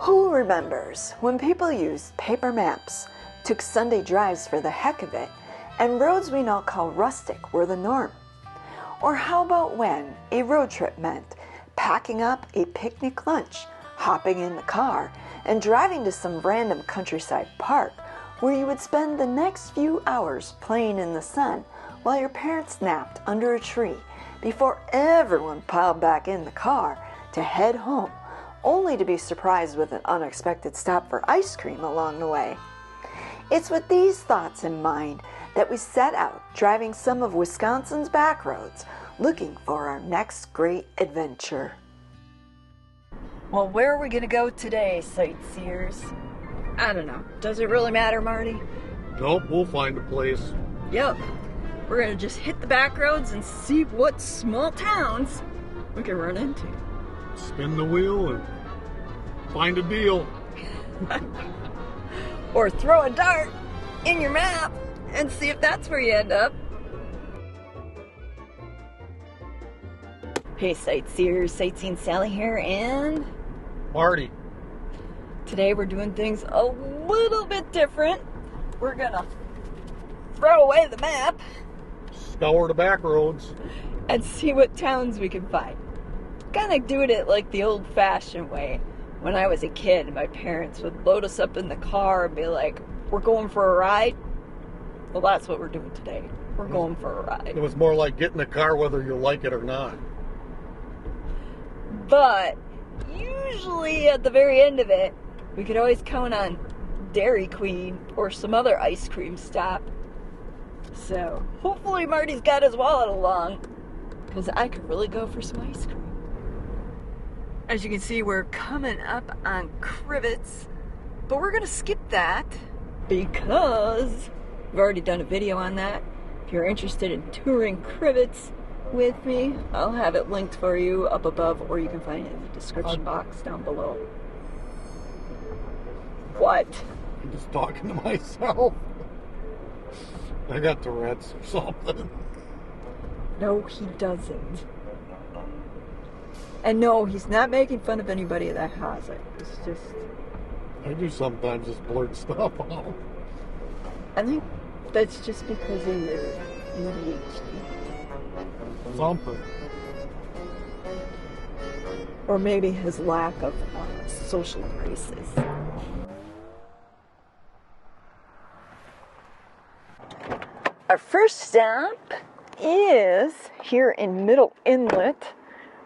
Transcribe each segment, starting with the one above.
Who remembers when people used paper maps, took Sunday drives for the heck of it, and roads we now call rustic were the norm? Or how about when a road trip meant packing up a picnic lunch, hopping in the car, and driving to some random countryside park where you would spend the next few hours playing in the sun while your parents napped under a tree before everyone piled back in the car to head home, only to be surprised with an unexpected stop for ice cream along the way. It's with these thoughts in mind that we set out driving some of Wisconsin's back roads, looking for our next great adventure. Well, where are we going to go today, sightseers? I don't know. Does it really matter, Marty? Nope, we'll find a place. Yep. We're going to just hit the back roads and see what small towns we can run into. Spin the wheel and find a deal. Or throw a dart in your map and see if that's where you end up. Hey sightseers, Sightseeing Sally here, and Marty. Today we're doing things a little bit different. We're gonna throw away the map, Scour the back roads, and see what towns we can find. Kinda doing it like the old-fashioned way. When I was a kid, my parents would load us up in the car and be like, we're going for a ride. Well, that's what we're doing today. We're going for a ride. It was more like get in the car whether you like it or not. But usually at the very end of it, we could always count on Dairy Queen or some other ice cream stop. So hopefully Marty's got his wallet along, because I could really go for some ice cream. As you can see, we're coming up on Crivitz, but we're going to skip that because I've already done a video on that. If you're interested in touring Crivitz with me, I'll have it linked for you up above, or you can find it in the description box down below. What? I'm just talking to myself. I got Tourette's or something. No, he doesn't. And no, he's not making fun of anybody that has it. It's just... I do sometimes just blurt stuff out. I think that's just because of your ADHD. Something. Or maybe his lack of social graces. Our first stop is here in Middle Inlet,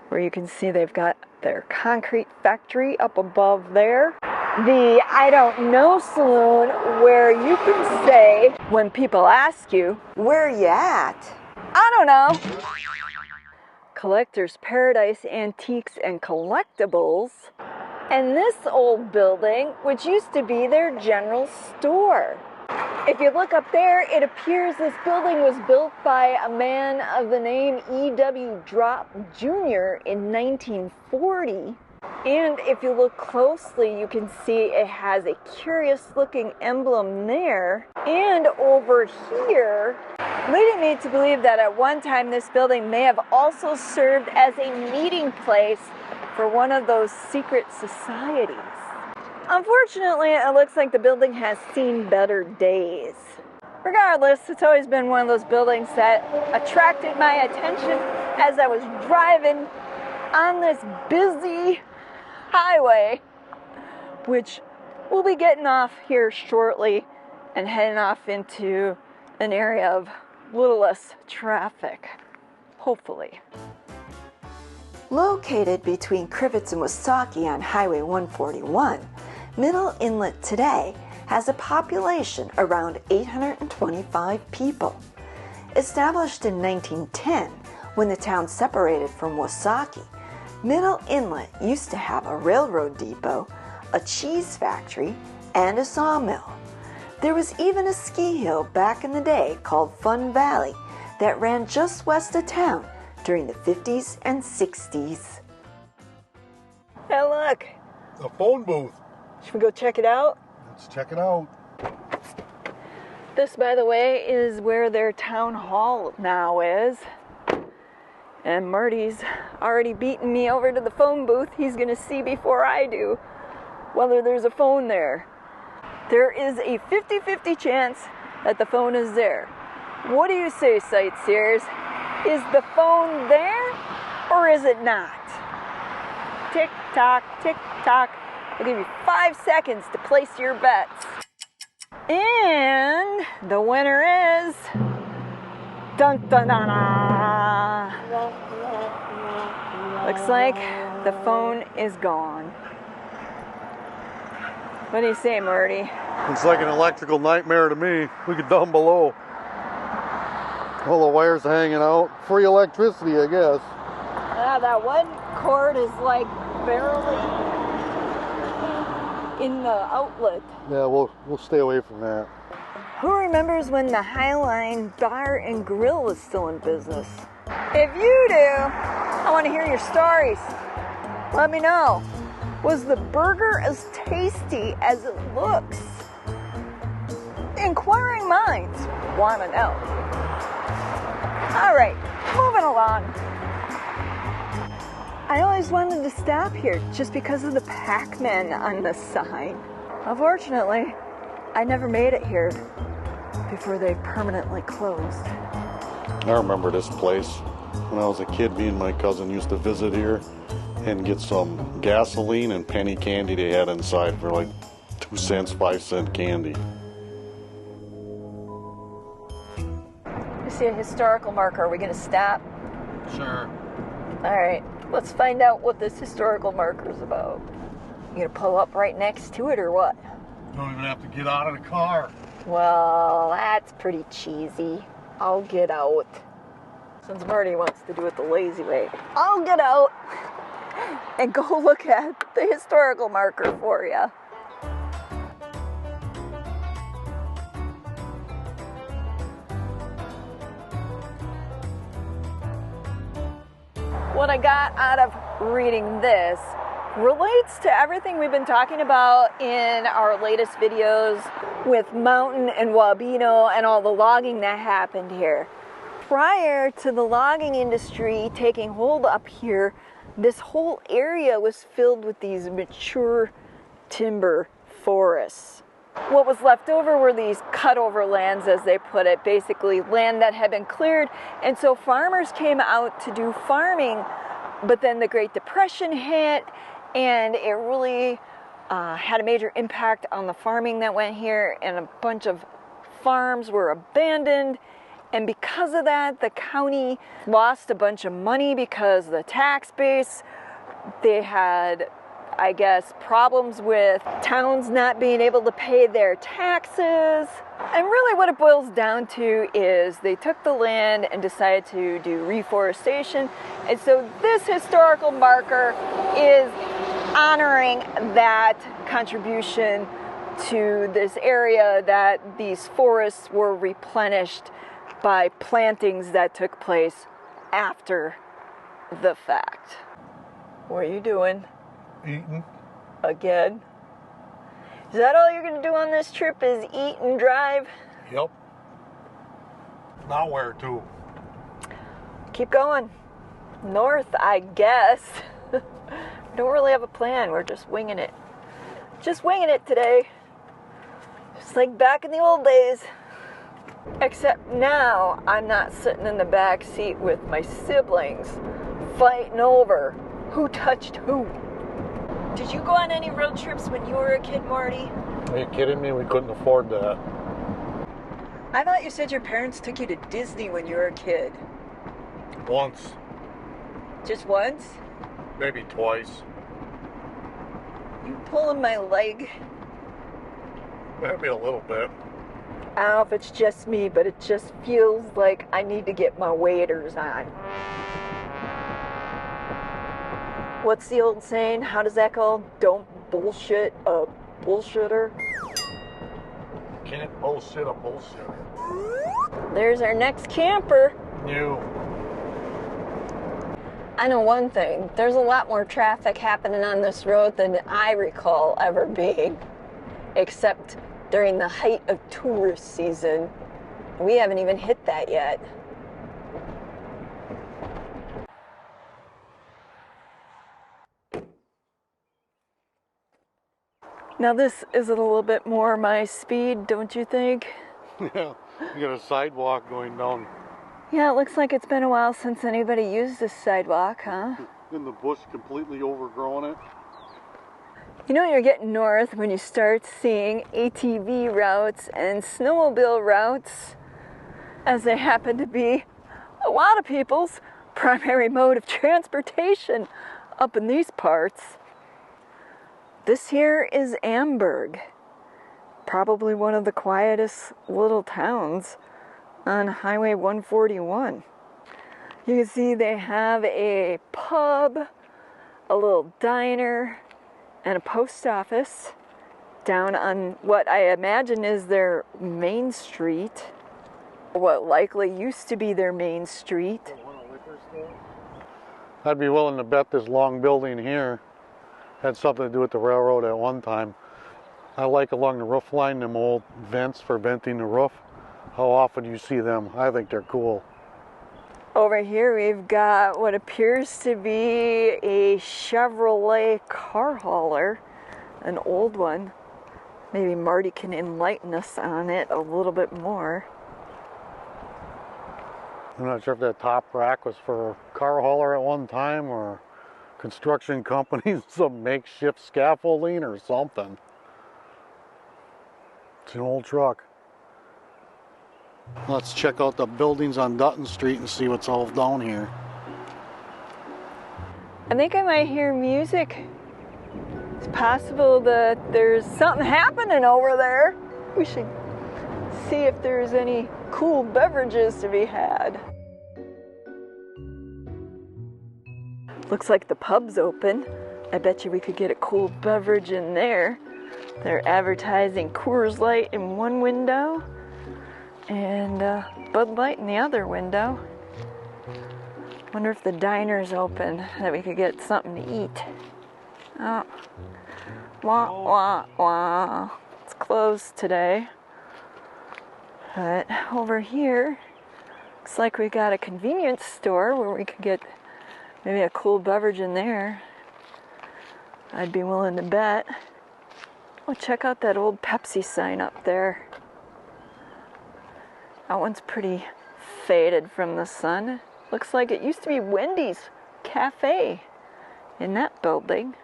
where you can see they've got their concrete factory up above there. The I Don't Know Saloon, where you can say, when people ask you, where you at? I don't know. Collector's Paradise Antiques and Collectibles. And this old building, which used to be their general store. If you look up there, it appears this building was built by a man of the name E.W. Drop Jr. in 1940. And if you look closely, you can see it has a curious looking emblem there. And over here, leading me to believe that at one time this building may have also served as a meeting place for one of those secret societies. Unfortunately, it looks like the building has seen better days. Regardless, it's always been one of those buildings that attracted my attention as I was driving on this busy highway, which we'll be getting off here shortly and heading off into an area of a little less traffic, hopefully. Located between Crivitz and Woosaki on Highway 141, Middle Inlet today has a population around 825 people. Established in 1910, when the town separated from Woosaki, Middle Inlet used to have a railroad depot, a cheese factory, and a sawmill. There was even a ski hill back in the day called Fun Valley that ran just west of town during the 50s and 60s. Hey, look! A phone booth. Should we go check it out? Let's check it out. This, by the way, is where their town hall now is. And Marty's already beaten me over to the phone booth. He's going to see before I do whether there's a phone there. There is a 50-50 chance that the phone is there. What do you say, sightseers? Is the phone there or is it not? Tick tock, tick tock. I'll give you 5 seconds to place your bets. And the winner is... Dun dun dun dun! Looks like the phone is gone. What do you say, Marty? It's like an electrical nightmare to me. Look at down below. All the wires hanging out. Free electricity, I guess. Yeah, that one cord is like barely in the outlet. Yeah, we'll stay away from that. Who remembers when the Highline Bar and Grill was still in business? If you do, I want to hear your stories. Let me know. Was the burger as tasty as it looks? Inquiring minds want to know. All right, moving along. I always wanted to stop here just because of the Pac-Man on the sign. Unfortunately, I never made it here before they permanently closed. I remember this place. When I was a kid, me and my cousin used to visit here and get some gasoline and penny candy they had inside for like 2 cents, 5 cent candy. You see a historical marker. Are we going to stop? Sure. All right. Let's find out what this historical marker is about. You going to pull up right next to it or what? Don't even have to get out of the car. Well, that's pretty cheesy. I'll get out. Since Marty wants to do it the lazy way, I'll get out and go look at the historical marker for you. What I got out of reading this relates to everything we've been talking about in our latest videos with Mountain and Wabino and all the logging that happened here. Prior to the logging industry taking hold up here, this whole area was filled with these mature timber forests. What was left over were these cutover lands, as they put it, basically land that had been cleared, and so farmers came out to do farming, but then the Great Depression hit, and it really had a major impact on the farming that went here, and a bunch of farms were abandoned. And because of that, the county lost a bunch of money because the tax base, they had, I guess, problems with towns not being able to pay their taxes. And really what it boils down to is they took the land and decided to do reforestation. And so this historical marker is honoring that contribution to this area, that these forests were replenished by plantings that took place after the fact. What are you doing? Eating. Again? Is that all you're going to do on this trip, is eat and drive? Yep. Now where to? Keep going. North, I guess. We don't really have a plan. We're just winging it. Just winging it today. Just like back in the old days. Except now, I'm not sitting in the back seat with my siblings fighting over who touched who. Did you go on any road trips when you were a kid, Marty? Are you kidding me? We couldn't afford that. I thought you said your parents took you to Disney when you were a kid. Once. Just once? Maybe twice. You pulling my leg? Maybe a little bit. I don't know if it's just me, but it just feels like I need to get my waders on. What's the old saying? How does that go? Don't bullshit a bullshitter. Can't bullshit a bullshitter. There's our next camper. You. I know one thing. There's a lot more traffic happening on this road than I recall ever being. Except during the height of tourist season. We haven't even hit that yet. Now this is a little bit more my speed, don't you think? Yeah, you got a sidewalk going down. Yeah, it looks like it's been a while since anybody used this sidewalk, huh? And the bush completely overgrown it. You know you're getting north when you start seeing ATV routes and snowmobile routes, as they happen to be a lot of people's primary mode of transportation up in these parts. This here is Amberg, probably one of the quietest little towns on Highway 141. You can see they have a pub, a little diner, and a post office down on what I imagine is their main street, what likely used to be their main street. I'd be willing to bet this long building here had something to do with the railroad at one time. I like along the roof line them old vents for venting the roof. How often do you see them? I think they're cool. Over here we've got what appears to be a Chevrolet car hauler, an old one. Maybe Marty can enlighten us on it a little bit more. I'm not sure if that top rack was for a car hauler at one time or construction companies, some makeshift scaffolding or something. It's an old truck. Let's check out the buildings on Dutton Street and see what's all down here. I think I might hear music. It's possible that there's something happening over there. We should see if there's any cool beverages to be had. Looks like the pub's open. I bet you we could get a cool beverage in there. They're advertising Coors Light in one window and Bud Light in the other window. Wonder if the diner's open, that we could get something to eat. Oh, wah, wah, wah. It's closed today. But over here, looks like we got a convenience store where we could get maybe a cool beverage in there. I'd be willing to bet. Oh, check out that old Pepsi sign up there. That one's pretty faded from the sun. Looks like it used to be Wendy's Cafe in that building.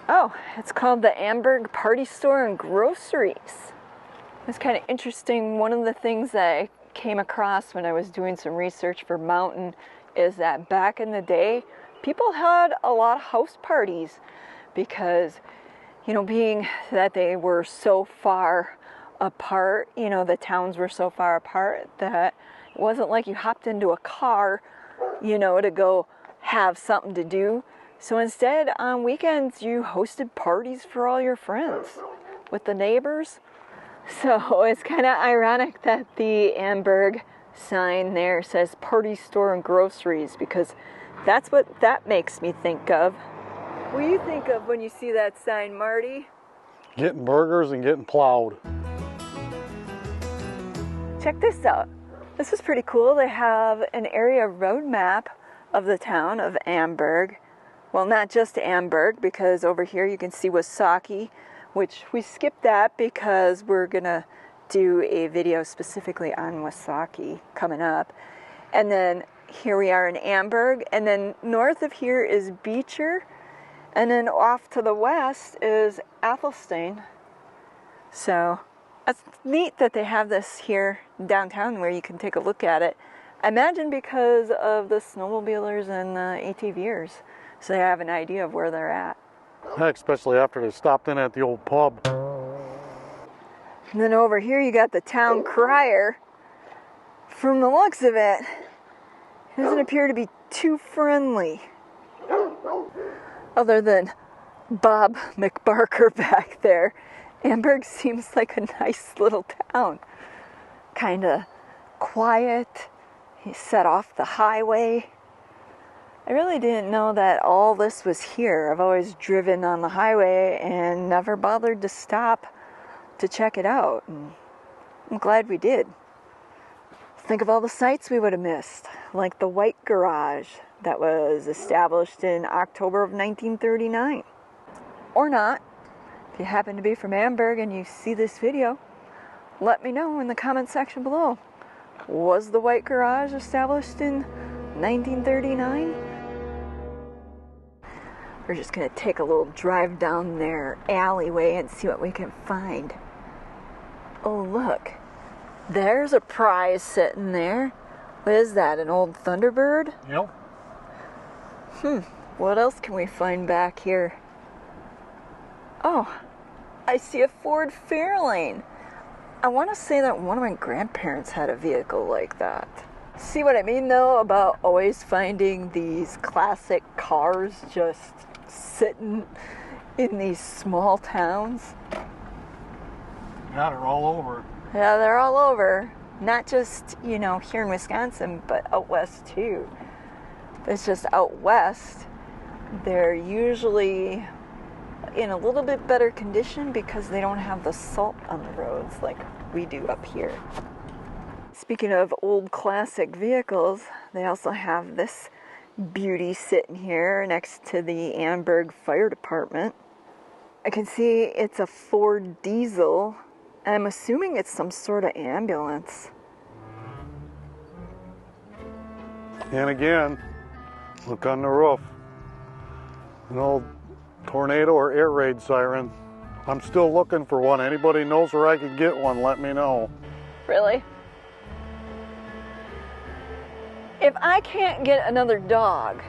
Oh, it's called the Amberg Party Store and Groceries. It's kind of interesting. One of the things that I came across when I was doing some research for Mountain is that back in the day, people had a lot of house parties because, you know, being that they were so far apart, you know, the towns were so far apart that it wasn't like you hopped into a car, you know, to go have something to do. So instead, on weekends, you hosted parties for all your friends with the neighbors. So it's kind of ironic that the Amberg sign there says Party Store and Groceries, because that's what that makes me think of. What do you think of when you see that sign, Marty? Getting burgers and getting plowed. Check this out. This is pretty cool. They have an area road map of the town of Amberg. Well, not just Amberg, because over here you can see Wasaki, which we skipped that because we're gonna do a video specifically on Wasaki coming up. And then here we are in Amberg, and then north of here is Beecher, and then off to the west is Athelstane. So it's neat that they have this here downtown where you can take a look at it. I imagine because of the snowmobilers and the ATVers, so they have an idea of where they're at. Especially after they stopped in at the old pub. And then over here you got the town crier. From the looks of it, he doesn't appear to be too friendly. Other than Bob McBarker back there, Amberg seems like a nice little town. Kind of quiet. He's set off the highway. I really didn't know that all this was here. I've always driven on the highway and never bothered to stop to check it out. And I'm glad we did. Think of all the sites we would have missed, like the White Garage that was established in October of 1939. Or not. If you happen to be from Amberg and you see this video, let me know in the comment section below. Was the White Garage established in 1939? We're just going to take a little drive down their alleyway and see what we can find. Oh, look. There's a prize sitting there. What is that, an old Thunderbird? Yep. What else can we find back here? Oh, I see a Ford Fairlane. I want to say that one of my grandparents had a vehicle like that. See what I mean, though, about always finding these classic cars just sitting in these small towns? Yeah, they're all over. Yeah, they're all over. Not just, you know, here in Wisconsin, but out west, too. It's just out west, they're usually in a little bit better condition because they don't have the salt on the roads like we do up here. Speaking of old classic vehicles, they also have this beauty sitting here next to the Amberg Fire Department. I can see it's a Ford diesel, and I'm assuming it's some sort of ambulance. And again, look on the roof. An old tornado or air raid siren. I'm still looking for one. Anybody knows where I could get one, let me know. Really? If I can't get another dog,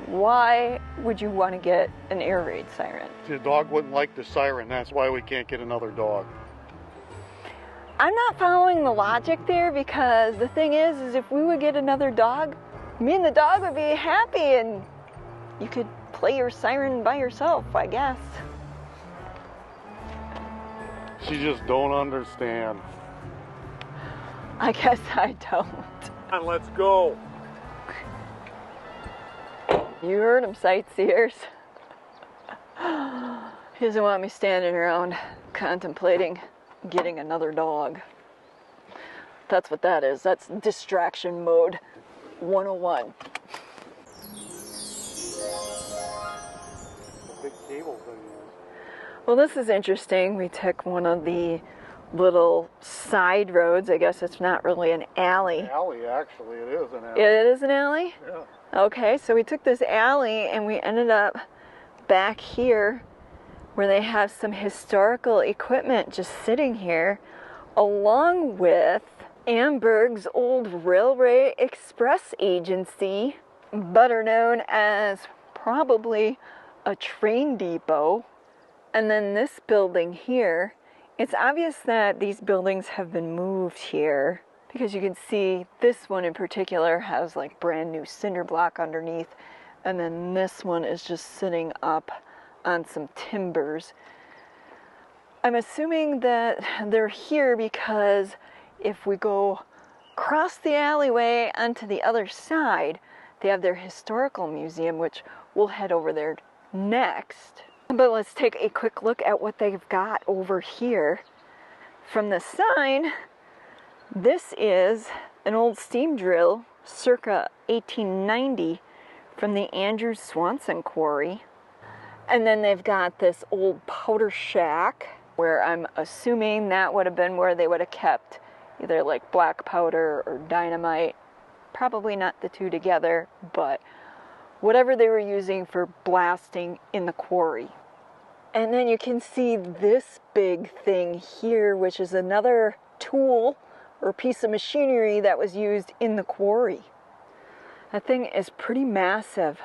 why would you want to get an air raid siren? The dog wouldn't like the siren. That's why we can't get another dog. I'm not following the logic there, because the thing is if we would get another dog, me and the dog would be happy and you could play your siren by yourself, I guess. She just don't understand. I guess I don't. Come on, let's go. You heard him, sightseers. He doesn't want me standing around contemplating getting another dog. That's what that is. That's distraction mode 101. Big cable thing. Well, this is interesting. We took one of the little side roads. I guess it's not really an alley. Alley, actually, it is an alley. It is an alley? Yeah. Okay, so we took this alley and we ended up back here where they have some historical equipment just sitting here, along with Amberg's old Railway Express Agency, better known as probably a train depot. And then this building here, it's obvious that these buildings have been moved here, because you can see this one in particular has like brand new cinder block underneath, and then this one is just sitting up on some timbers. I'm assuming that they're here because if we go across the alleyway onto the other side, they have their historical museum, which we'll head over there next. But let's take a quick look at what they've got over here. From the sign, this is an old steam drill circa 1890 from the Andrew Swanson quarry. And then they've got this old powder shack where I'm assuming that would have been where they would have kept either like black powder or dynamite. Probably not the two together, but whatever they were using for blasting in the quarry. And then you can see this big thing here, which is another tool or piece of machinery that was used in the quarry. That thing is pretty massive.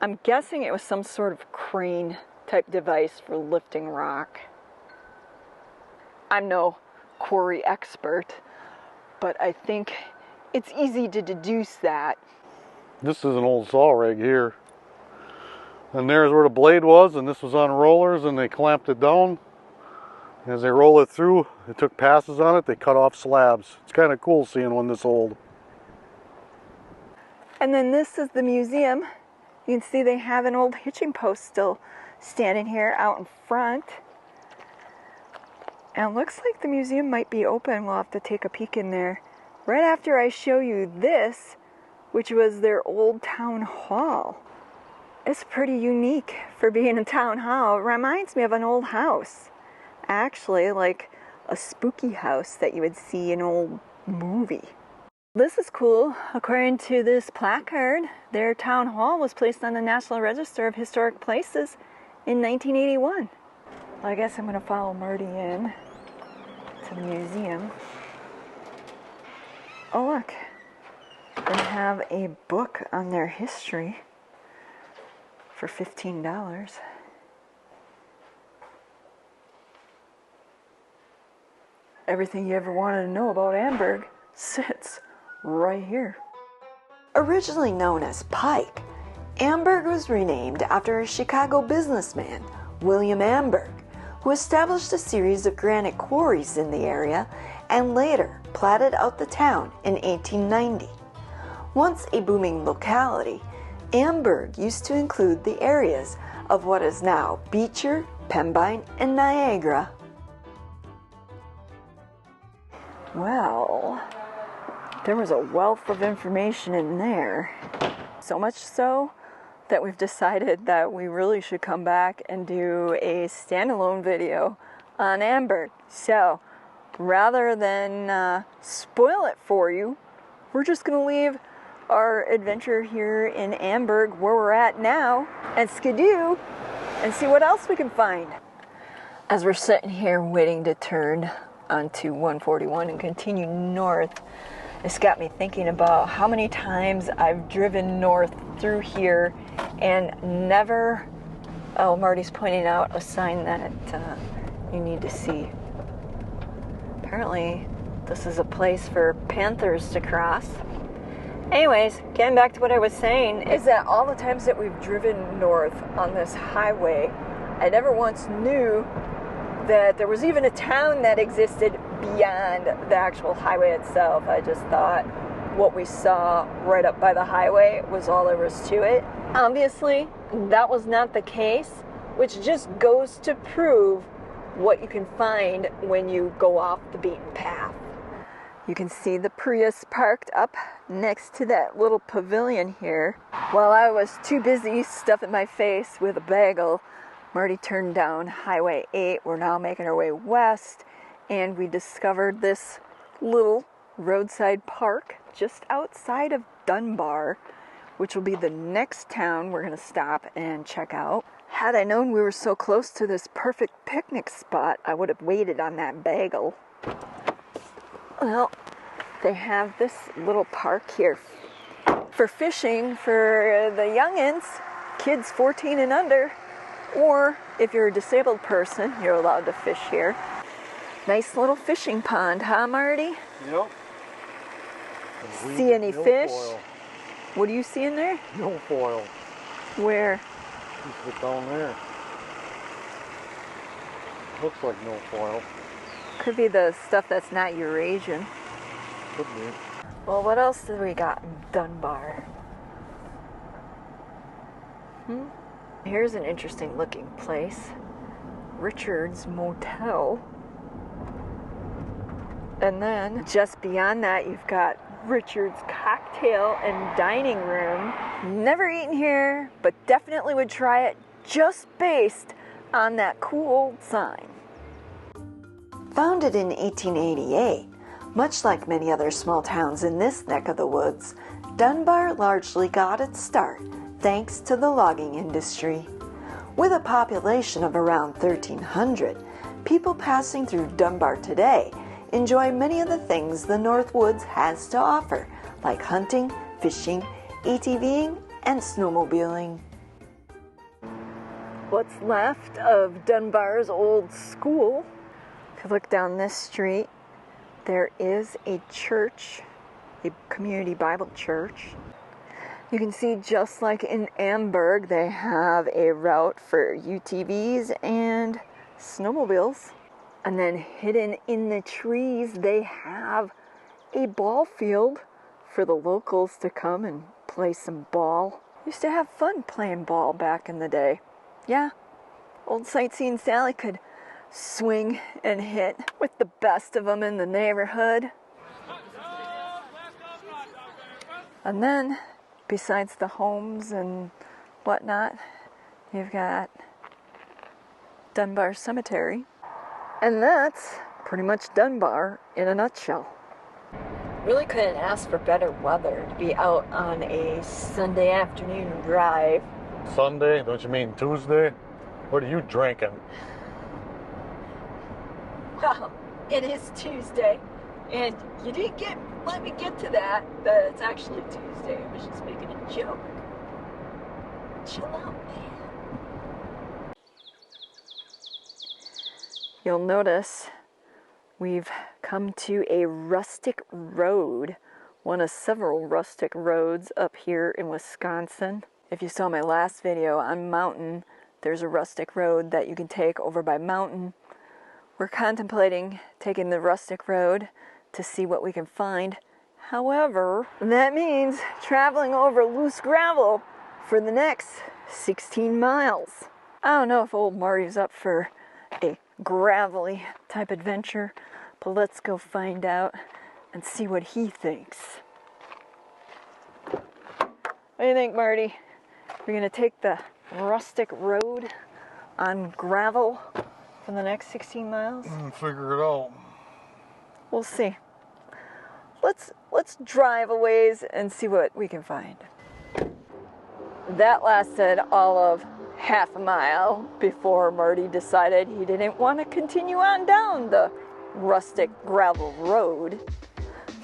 I'm guessing it was some sort of crane type device for lifting rock. I'm no quarry expert, but I think it's easy to deduce that. This is an old saw rig here. And there's where the blade was, and this was on rollers, and they clamped it down. As they roll it through, they took passes on it, they cut off slabs. It's kind of cool seeing one this old. And then this is the museum. You can see they have an old hitching post still standing here out in front. And it looks like the museum might be open. We'll have to take a peek in there right after I show you this, which was their old town hall. It's pretty unique for being a town hall. It reminds me of an old house. Actually, like a spooky house that you would see in an old movie. This is cool. According to this placard, their town hall was placed on the National Register of Historic Places in 1981. Well, I guess I'm going to follow Marty in to the museum. Oh look, they have a book on their history for $15. Everything you ever wanted to know about Amberg sits right here. Originally known as Pike, Amberg was renamed after a Chicago businessman, William Amberg, who established a series of granite quarries in the area and later platted out the town in 1890. Once a booming locality, Amberg used to include the areas of what is now Beecher, Pembine, and Niagara. Well, there was a wealth of information in there. So much so that we've decided that we really should come back and do a standalone video on Amberg. So, rather than spoil it for you, we're just going to leave our adventure here in Amberg, where we're at now, and skidoo and see what else we can find. As we're sitting here waiting to turn onto 141 and continue north, it's got me thinking about how many times I've driven north through here and never, oh, Marty's pointing out a sign that you need to see. Apparently this is a place for panthers to cross. Anyways, getting back to what I was saying, is that all the times that we've driven north on this highway, I never once knew that there was even a town that existed beyond the actual highway itself. I just thought what we saw right up by the highway was all there was to it. Obviously, that was not the case, which just goes to prove what you can find when you go off the beaten path. You can see the Prius parked up next to that little pavilion here. While I was too busy stuffing my face with a bagel, Marty turned down Highway 8. We're now making our way west, and we discovered this little roadside park just outside of Dunbar, which will be the next town we're going to stop and check out. Had I known we were so close to this perfect picnic spot, I would have waited on that bagel. Well, they have this little park here for fishing for the youngins, kids 14 and under. Or if you're a disabled person, you're allowed to fish here. Nice little fishing pond, huh, Marty? Yep. See any fish? Foil. What do you see in there? No foil. Where? Just down there. Looks like no foil. Could be the stuff that's not Eurasian. Could be. Well, what else do we got in Dunbar? Here's an interesting looking place. Richard's Motel. And then just beyond that, you've got Richard's Cocktail and Dining Room. Never eaten here, but definitely would try it just based on that cool old sign. Founded in 1888, much like many other small towns in this neck of the woods, Dunbar largely got its start thanks to the logging industry. With a population of around 1,300, people passing through Dunbar today enjoy many of the things the North Woods has to offer, like hunting, fishing, ATVing, and snowmobiling. What's left of Dunbar's old school? If you look down this street, there is a church, a community Bible church. You can see, just like in Amberg, they have a route for UTVs and snowmobiles. And then hidden in the trees, they have a ball field for the locals to come and play some ball. Used to have fun playing ball back in the day. Yeah, old Sightseeing Sally could swing and hit with the best of them in the neighborhood. And then, besides the homes and whatnot, you've got Dunbar Cemetery. And that's pretty much Dunbar in a nutshell. Really couldn't ask for better weather to be out on a Sunday afternoon drive. Sunday? Don't you mean Tuesday? What are you drinking? Well, it is Tuesday, and you didn't let me get to that it's actually Tuesday. I was just making a joke. Chill out, man. You'll notice we've come to a rustic road, one of several rustic roads up here in Wisconsin. If you saw my last video on Mountain, there's a rustic road that you can take over by Mountain. We're contemplating taking the rustic road to see what we can find. However, that means traveling over loose gravel for the next 16 miles. I don't know if old Marty's up for a gravelly type adventure, but let's go find out and see what he thinks. What do you think, Marty? We're gonna take the rustic road on gravel for the next 16 miles? Figure it out. We'll see. Let's drive a ways and see what we can find. That lasted all of half a mile before Marty decided he didn't want to continue on down the rustic gravel road.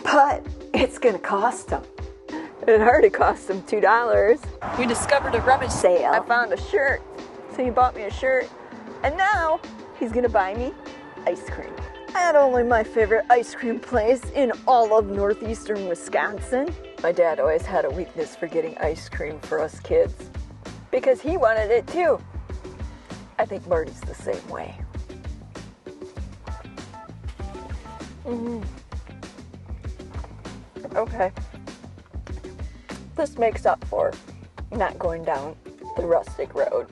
But it's gonna cost him. It already cost him $2. We discovered a rummage sale. I found a shirt, so he bought me a shirt, and now he's gonna buy me ice cream. At only my favorite ice cream place in all of northeastern Wisconsin. My dad always had a weakness for getting ice cream for us kids because he wanted it too. I think Marty's the same way. Okay. This makes up for not going down the rustic road.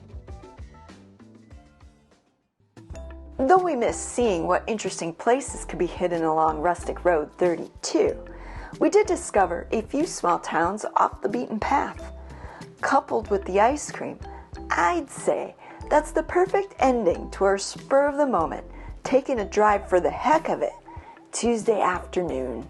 Though we miss seeing what interesting places could be hidden along Rustic Road 32, we did discover a few small towns off the beaten path. Coupled with the ice cream, I'd say that's the perfect ending to our spur of the moment, taking a drive for the heck of it, Tuesday afternoon.